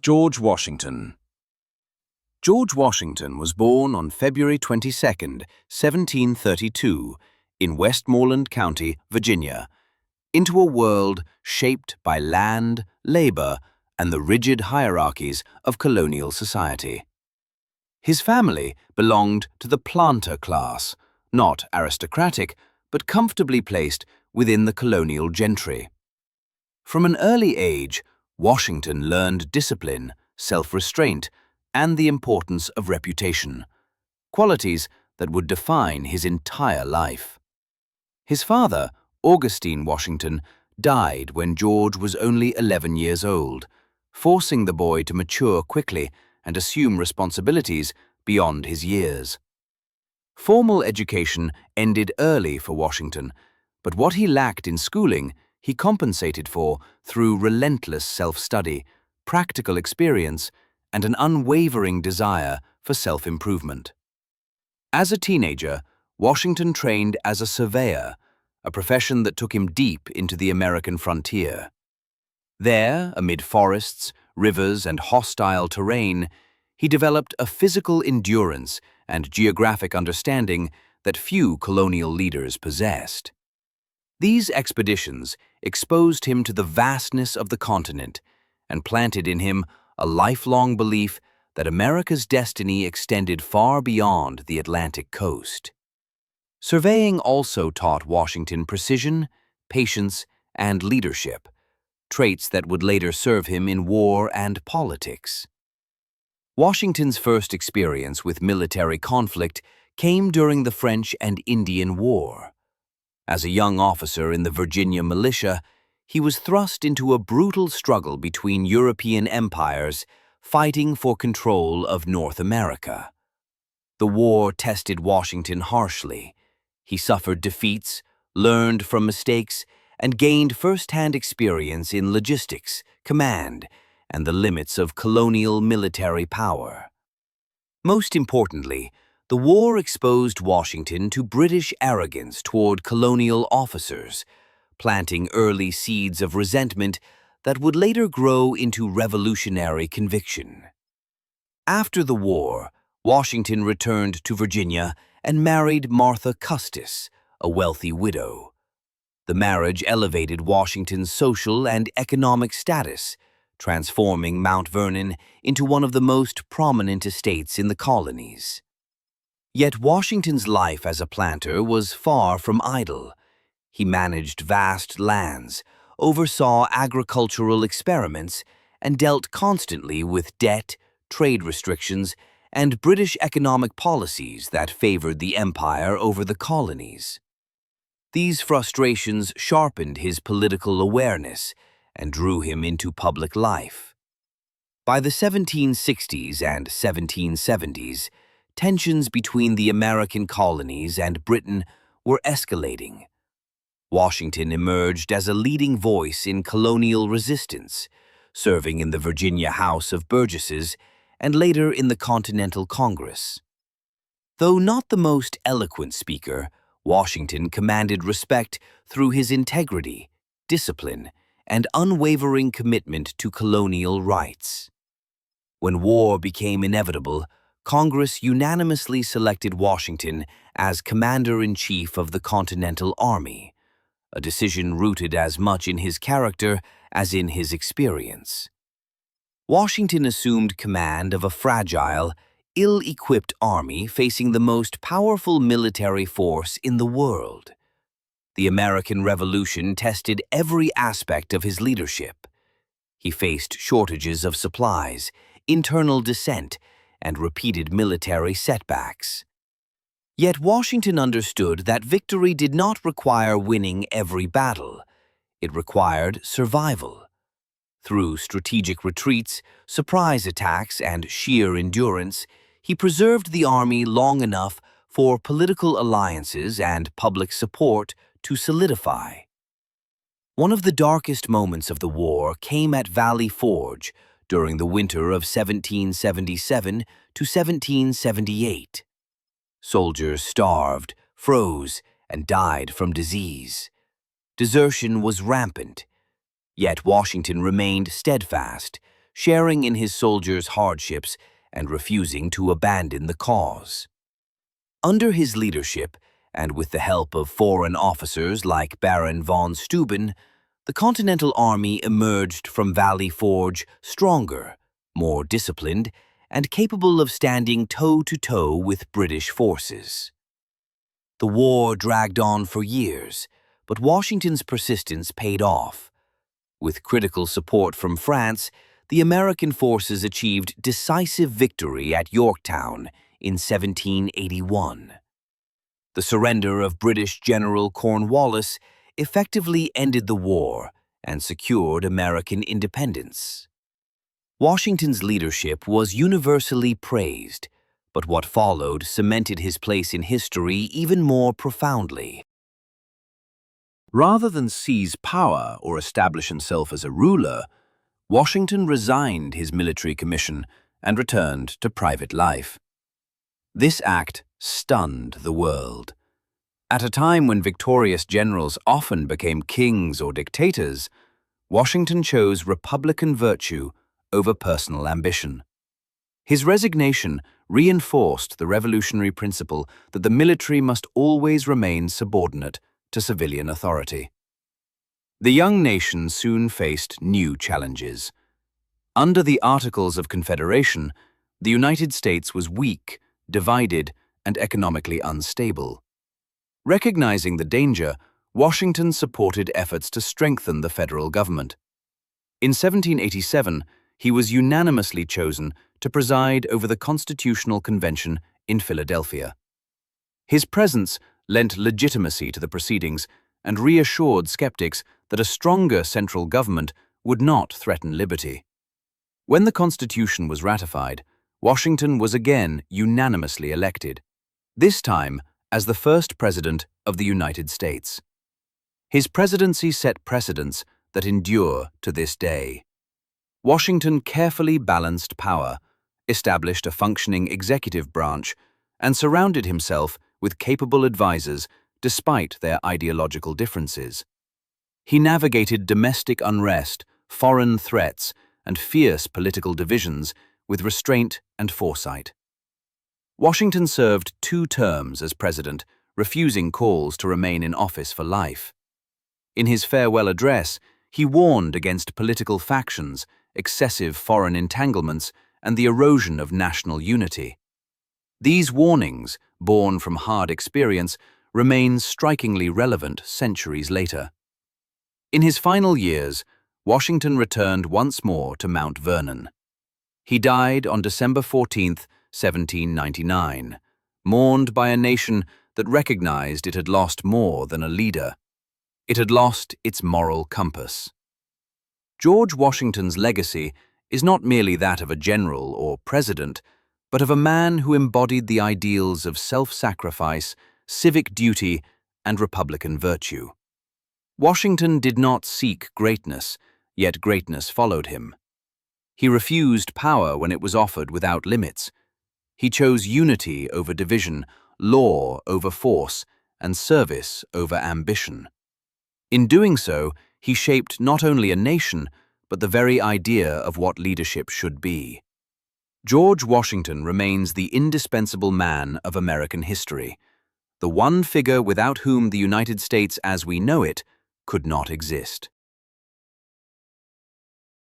George Washington. George Washington was born on February 22, 1732, in Westmoreland County, Virginia, into a world shaped by land, labor, and the rigid hierarchies of colonial society. His family belonged to the planter class, not aristocratic, but comfortably placed within the colonial gentry. From an early age, Washington learned discipline, self-restraint, and the importance of reputation, qualities that would define his entire life. His father, Augustine Washington, died when George was only 11 years old, forcing the boy to mature quickly and assume responsibilities beyond his years. Formal education ended early for Washington, but what he lacked in schooling, he compensated for through relentless self-study, practical experience, and an unwavering desire for self-improvement. As a teenager, Washington trained as a surveyor, a profession that took him deep into the American frontier. There, amid forests, rivers, and hostile terrain, he developed a physical endurance and geographic understanding that few colonial leaders possessed. These expeditions exposed him to the vastness of the continent and planted in him a lifelong belief that America's destiny extended far beyond the Atlantic coast. Surveying also taught Washington precision, patience, and leadership, traits that would later serve him in war and politics. Washington's first experience with military conflict came during the French and Indian War. As a young officer in the Virginia militia, he was thrust into a brutal struggle between European empires fighting for control of North America. The war tested Washington harshly. He suffered defeats, learned from mistakes, and gained first-hand experience in logistics, command, and the limits of colonial military power. Most importantly, the war exposed Washington to British arrogance toward colonial officers, planting early seeds of resentment that would later grow into revolutionary conviction. After the war, Washington returned to Virginia and married Martha Custis, a wealthy widow. The marriage elevated Washington's social and economic status, transforming Mount Vernon into one of the most prominent estates in the colonies. Yet Washington's life as a planter was far from idle. He managed vast lands, oversaw agricultural experiments, and dealt constantly with debt, trade restrictions, and British economic policies that favored the empire over the colonies. These frustrations sharpened his political awareness and drew him into public life. By the 1760s and 1770s, tensions between the American colonies and Britain were escalating. Washington emerged as a leading voice in colonial resistance, serving in the Virginia House of Burgesses and later in the Continental Congress. Though not the most eloquent speaker, Washington commanded respect through his integrity, discipline, and unwavering commitment to colonial rights. When war became inevitable, Congress unanimously selected Washington as Commander-in-Chief of the Continental Army, a decision rooted as much in his character as in his experience. Washington assumed command of a fragile, ill-equipped army facing the most powerful military force in the world. The American Revolution tested every aspect of his leadership. He faced shortages of supplies, internal dissent, and repeated military setbacks. Yet Washington understood that victory did not require winning every battle. It required survival. Through strategic retreats, surprise attacks, and sheer endurance, he preserved the army long enough for political alliances and public support to solidify. One of the darkest moments of the war came at Valley Forge during the winter of 1777 to 1778. Soldiers starved, froze, and died from disease. Desertion was rampant, yet Washington remained steadfast, sharing in his soldiers' hardships and refusing to abandon the cause. Under his leadership, and with the help of foreign officers like Baron von Steuben, the Continental Army emerged from Valley Forge stronger, more disciplined, and capable of standing toe-to-toe with British forces. The war dragged on for years, but Washington's persistence paid off. With critical support from France, the American forces achieved decisive victory at Yorktown in 1781. The surrender of British General Cornwallis effectively ended the war and secured American independence. Washington's leadership was universally praised, but what followed cemented his place in history even more profoundly. Rather than seize power or establish himself as a ruler, Washington resigned his military commission and returned to private life. This act stunned the world. At a time when victorious generals often became kings or dictators, Washington chose republican virtue over personal ambition. His resignation reinforced the revolutionary principle that the military must always remain subordinate to civilian authority. The young nation soon faced new challenges. Under the Articles of Confederation, the United States was weak, divided, and economically unstable. Recognizing the danger, Washington supported efforts to strengthen the federal government. In 1787, he was unanimously chosen to preside over the Constitutional Convention in Philadelphia. His presence lent legitimacy to the proceedings and reassured skeptics that a stronger central government would not threaten liberty. When the Constitution was ratified, Washington was again unanimously elected, this time as the first President of the United States. His presidency set precedents that endure to this day. Washington carefully balanced power, established a functioning executive branch, and surrounded himself with capable advisors despite their ideological differences. He navigated domestic unrest, foreign threats, and fierce political divisions with restraint and foresight. Washington served 2 terms as president, refusing calls to remain in office for life. In his farewell address, he warned against political factions, excessive foreign entanglements, and the erosion of national unity. These warnings, born from hard experience, remain strikingly relevant centuries later. In his final years, Washington returned once more to Mount Vernon. He died on December 14, 1799, mourned by a nation that recognized it had lost more than a leader. It had lost its moral compass. George Washington's legacy is not merely that of a general or president, but of a man who embodied the ideals of self-sacrifice, civic duty, and republican virtue. Washington did not seek greatness, yet greatness followed him. He refused power when it was offered without limits. He chose unity over division, law over force, and service over ambition. In doing so, he shaped not only a nation, but the very idea of what leadership should be. George Washington remains the indispensable man of American history, the one figure without whom the United States as we know it could not exist.